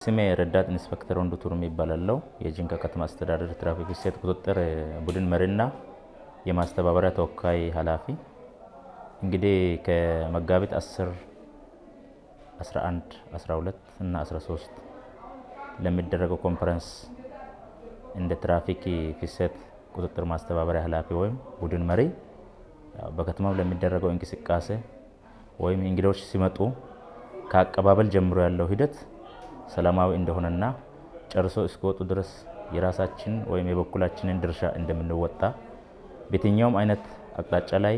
ስሜ ረዳት ኢንስፔክተር ወንዱ ቱሩም ይባላል። የጂንካ ከተማ አስተዳደር ትራፊክ ፍሰት ቁጥጥር ቡድን መሪና የማስተባበሪያ ተወካይ ኃላፊ። እንግዲህ ከመጋቢት 10፣ 11፣ 12 እና 13 ለሚደረገው ኮንፈረንስ እንደ ትራፊክ ፍሰት ቁጥጥር ማስተባበሪያ ኃላፊ ወይም ቡድን መሪ በከተማው ለሚደረገው እንቅስቃሴ ወይም እንግዶች ሲመጡ ከአቀባበል ጀምሮ ያለው ሂደት ሰላማዊ እንደሆነና ጨርሶ እስኪወጡ ድረስ የራሳችን ወይም የበኩላችንን ድርሻ እንደምንወጣ በየትኛውም አይነት አቅጣጫ ላይ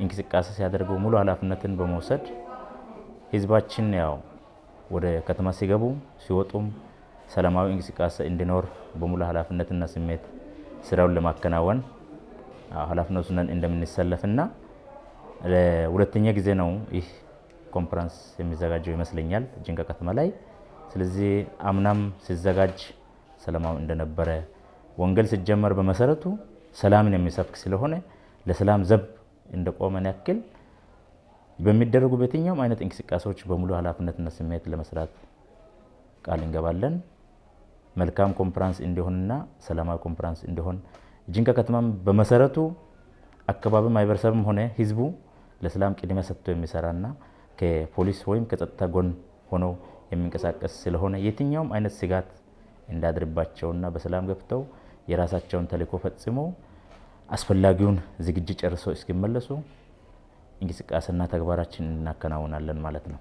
እንቅስቃሴ ሲያደርጉ ሙሉ ኃላፊነትን በመውሰድ ህዝባችን ወደ ከተማ ሲገቡ ሲወጡም ሰላማዊ እንቅስቃሴ እንዲኖር በሙሉ ኃላፊነትና ስሜት ስራውን ለማከናወን ኃላፊነቱን እንደምንሰለፍና ለሁለተኛ ጊዜ ነው ይህ ኮንፈረንስ የሚዘጋጀው ይመስለኛል ጂንካ ከተማ ላይ። ስለዚህ አምናም ሲዘጋጅ ሰላማዊ እንደነበረ ወንጌል ሲጀመር በመሰረቱ ሰላምን የሚሰብክ ስለሆነ ለሰላም ዘብ እንደቆመን ያክል በሚደረጉ በየትኛውም አይነት እንቅስቃሴዎች በሙሉ ኃላፊነትና ስሜት ለመስራት ቃል እንገባለን። መልካም ኮንፈረንስ እንዲሆንና ሰላማዊ ኮንፈረንስ እንዲሆን ጂንካ ከተማም በመሰረቱ አካባቢ ማህበረሰብም ሆነ ህዝቡ ለሰላም ቅድሚያ ሰጥቶ የሚሰራና ከፖሊስ ወይም ከጸጥታ ጎን ሆኖ የሚንቀሳቀስ ስለሆነ የትኛውም አይነት ስጋት እንዳድርባቸውና በሰላም ገብተው የራሳቸውን ተልዕኮ ፈጽመው አስፈላጊውን ዝግጅት ጨርሰው እስኪመለሱ እንቅስቃሴና ተግባራችን እናከናውናለን ማለት ነው።